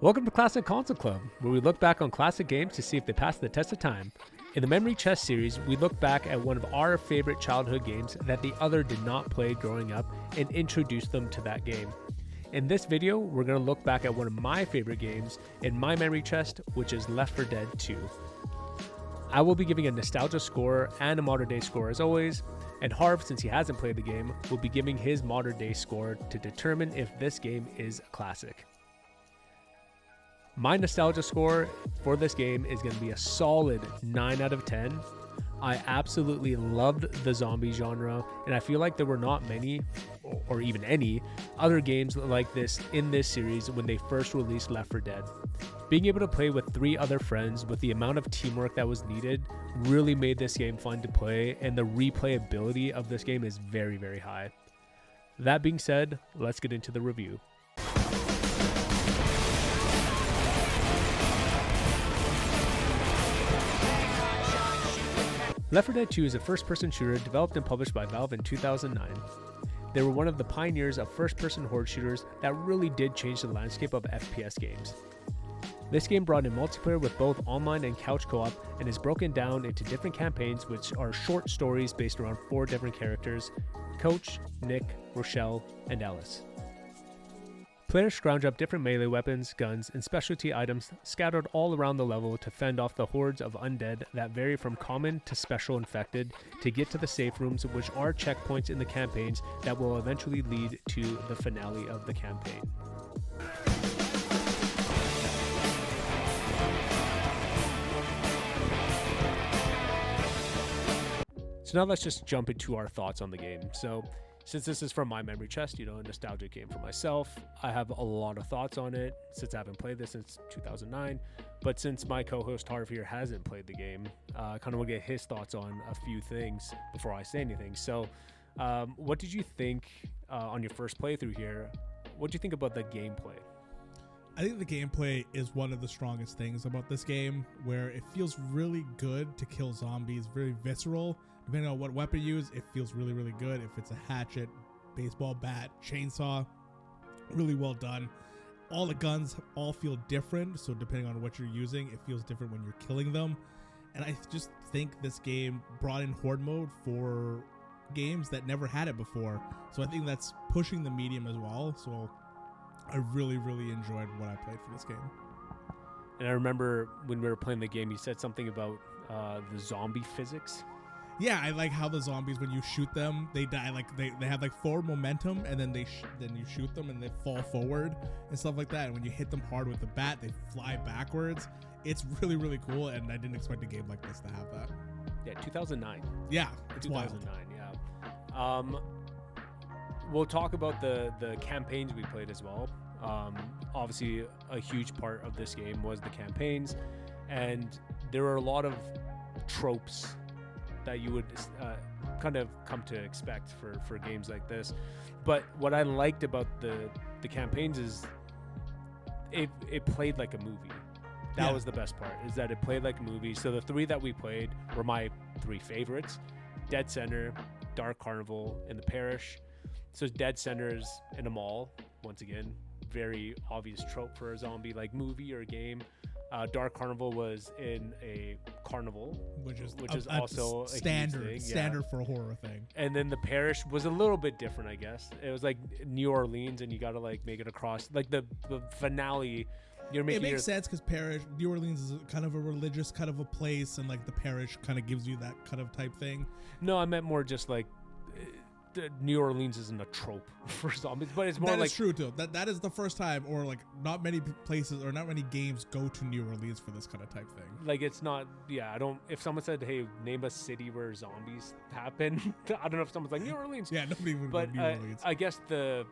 Welcome to Classic Console Club, where we look back on classic games to see if they pass the test of time. In the Memory Chest series, we look back at one of our favorite childhood games that the other did not play growing up and introduce them to that game. In this video, we're going to look back at one of my favorite games in my Memory Chest, which is Left 4 Dead 2. I will be giving a nostalgia score and a modern day score as always, and Harv, since he hasn't played the game, will be giving his modern day score to determine if this game is a classic. My nostalgia score for this game is going to be a solid 9 out of 10. I absolutely loved the zombie genre, and I feel like there were not many, or even any, other games like this in this series when they first released Left 4 Dead. Being able to play with 3 other friends with the amount of teamwork that was needed really made this game fun to play, and the replayability of this game is very, very high. That being said, let's get into the review. Left 4 Dead 2 is a first-person shooter developed and published by Valve in 2009. They were one of the pioneers of first-person horde shooters that really did change the landscape of FPS games. This game brought in multiplayer with both online and couch co-op and is broken down into different campaigns, which are short stories based around 4 different characters: Coach, Nick, Rochelle, and Ellis. Players scrounge up different melee weapons, guns, and specialty items scattered all around the level to fend off the hordes of undead that vary from common to special infected to get to the safe rooms, which are checkpoints in the campaigns that will eventually lead to the finale of the campaign. So now let's just jump into our thoughts on the game. So since this is from my memory chest, a nostalgic game for myself, I have a lot of thoughts on it since I haven't played this since 2009. But since my co-host Harv here hasn't played the game, I kind of want to get his thoughts on a few things before I say anything. So what did you think on your first playthrough here? What did you think about the gameplay? I think the gameplay is one of the strongest things about this game, where it feels really good to kill zombies, very visceral. Depending on what weapon you use, it feels really, really good. If it's a hatchet, baseball bat, chainsaw, really well done. All the guns all feel different, so depending on what you're using, it feels different when you're killing them. And I just think this game brought in horde mode for games that never had it before. So I think that's pushing the medium as well. So I really, really enjoyed what I played for this game. And I remember when we were playing the game, you said something about the zombie physics. Yeah, I like how the zombies, when you shoot them, they die. Like they have like forward momentum, and then then you shoot them and they fall forward and stuff like that. And when you hit them hard with the bat, they fly backwards. It's really, really cool, and I didn't expect a game like this to have that. Yeah, 2009. Yeah, it's 2009. Wild. Yeah. We'll talk about the campaigns we played as well. Obviously, a huge part of this game was the campaigns, and there were a lot of tropes that you would kind of come to expect for games like this. But what I liked about the campaigns is it played like a movie. That was the best part, is that it played like a movie. So the 3 that we played were my 3 favorites: Dead Center, Dark Carnival, and The Parish. So Dead Center's in a mall, once again, very obvious trope for a zombie like movie or game. Dark Carnival was in a carnival, which is also standard a huge thing. Standard for a horror thing. And then The Parish was a little bit different, I guess. It was like New Orleans, and you got to like make it across like the finale. It makes sense because New Orleans is kind of a religious kind of a place, and like the parish kind of gives you that kind of type thing. No, I meant more just like New Orleans isn't a trope for zombies, but it's more that like... That is true too. That is the first time, or like not many places or not many games go to New Orleans for this kind of type thing. Like it's not, I don't, if someone said, hey, name a city where zombies happen, I don't know if someone's like New Orleans. Yeah, nobody would go New Orleans. I guess the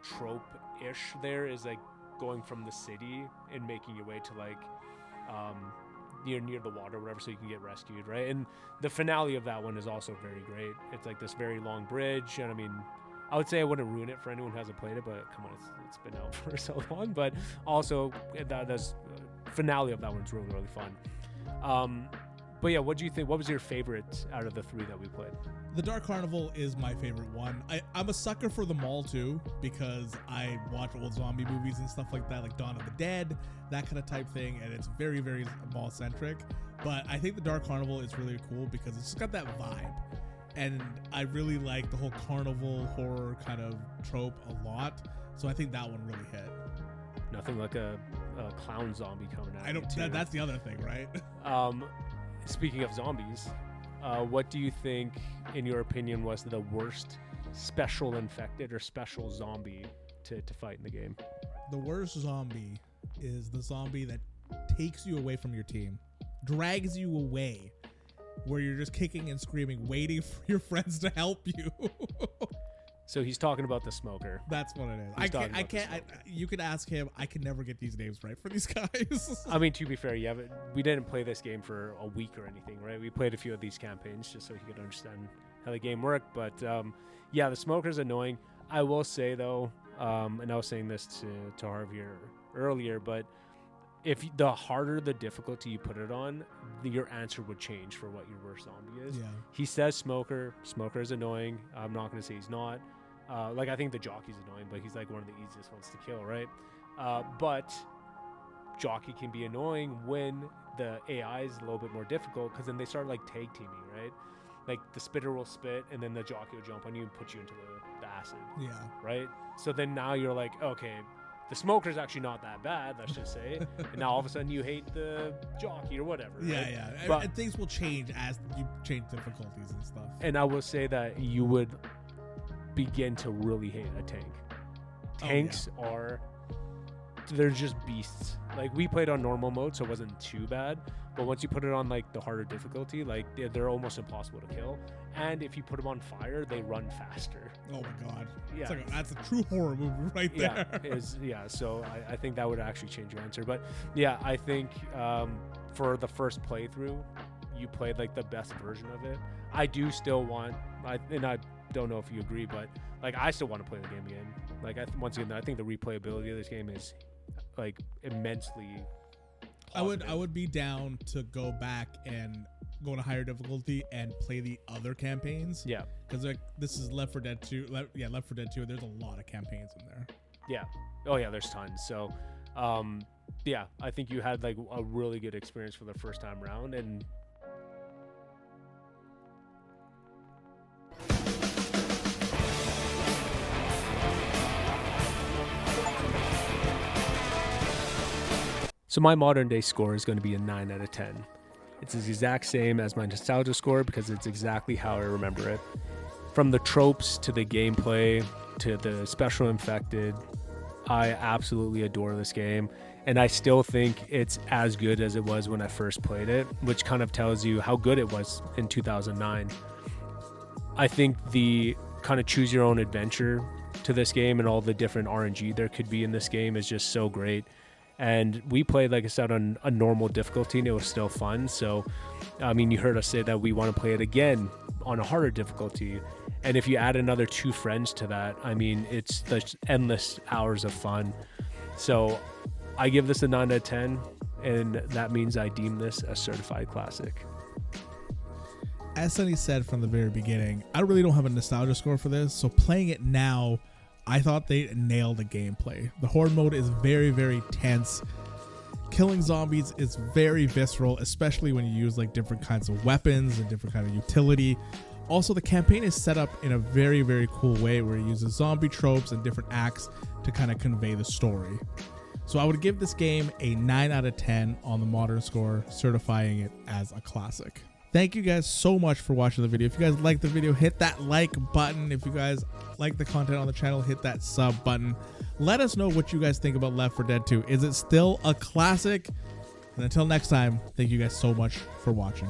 trope-ish there is like going from the city and making your way to like near the water or whatever, so you can get rescued, right? And the finale of that one is also very great. It's like this very long bridge, and I mean, I would say I wouldn't ruin it for anyone who hasn't played it, but come on, it's been out for so long. But also, the finale of that one's really, really fun. But yeah, what do you think? What was your favorite out of the 3 that we played? The Dark Carnival is my favorite one. I'm a sucker for the mall too, because I watch old zombie movies and stuff like that, like Dawn of the Dead, that kind of type thing, and it's very, very mall centric. But I think the Dark Carnival is really cool because it's just got that vibe, and I really like the whole carnival horror kind of trope a lot. So I think that one really hit. Nothing like a clown zombie coming out. I don't. That's the other thing, right? Speaking of zombies, what do you think, in your opinion, was the worst special infected or special zombie to fight in the game? The worst zombie is the zombie that takes you away from your team, drags you away, where you're just kicking and screaming, waiting for your friends to help you. So he's talking about the smoker. That's what it is. I can't. You could ask him. I can never get these names right for these guys. I mean, to be fair, we didn't play this game for a week or anything, right? We played a few of these campaigns just so he could understand how the game worked. But yeah, the smoker's annoying. I will say though, and I was saying this to Harvey earlier, but if the harder the difficulty you put it on, your answer would change for what your worst zombie is. Yeah. He says smoker is annoying. I'm not going to say he's not. I think the jockey's annoying, but he's like one of the easiest ones to kill, right? But jockey can be annoying when the AI is a little bit more difficult, because then they start like tag teaming, right? Like the spitter will spit and then the jockey will jump on you and put you into the acid. Yeah. Right? So then now you're like, okay, the smoker's actually not that bad, let's just say. And now all of a sudden you hate the jockey or whatever. Yeah, right? yeah. But, and things will change as you change difficulties and stuff. and I will say that you would begin to really hate a tank. Tanks they're just beasts. Like, we played on normal mode, so it wasn't too bad. But once you put it on like the harder difficulty, like they're almost impossible to kill. And if you put them on fire, they run faster. Oh my god. Yeah. That's a true horror movie right there. So I think that would actually change your answer. But yeah, I think for the first playthrough, you played like the best version of it. I do still want, and I don't know if you agree, but like I still want to play the game again. Like once again, I think the replayability of this game is like immensely positive. I would be down to go back and go to higher difficulty and play the other campaigns. Yeah, because like this is Left 4 Dead 2. Left 4 Dead 2. There's a lot of campaigns in there. Yeah. Oh yeah, there's tons. So, yeah, I think you had like a really good experience for the first time around. And so my modern day score is going to be a 9 out of 10. It's the exact same as my nostalgia score because it's exactly how I remember it. From the tropes to the gameplay to the special infected, I absolutely adore this game. And I still think it's as good as it was when I first played it, which kind of tells you how good it was in 2009. I think the kind of choose your own adventure to this game and all the different RNG there could be in this game is just so great. And we played, like I said, on a normal difficulty, and it was still fun. So, I mean, you heard us say that we want to play it again on a harder difficulty. And if you add another 2 friends to that, I mean, it's just endless hours of fun. So I give this a 9 out of 10, and that means I deem this a certified classic. As Sunny said from the very beginning, I really don't have a nostalgia score for this. So playing it now, I thought they nailed the gameplay. The horde mode is very, very tense. Killing zombies is very visceral, especially when you use like different kinds of weapons and different kind of utility. Also, the campaign is set up in a very, very cool way where it uses zombie tropes and different acts to kind of convey the story. So I would give this game a 9 out of 10 on the modern score, certifying it as a classic. Thank you guys so much for watching the video. If you guys like the video, hit that like button. If you guys like the content on the channel, hit that sub button. Let us know what you guys think about Left 4 Dead 2. Is it still a classic? And until next time, thank you guys so much for watching.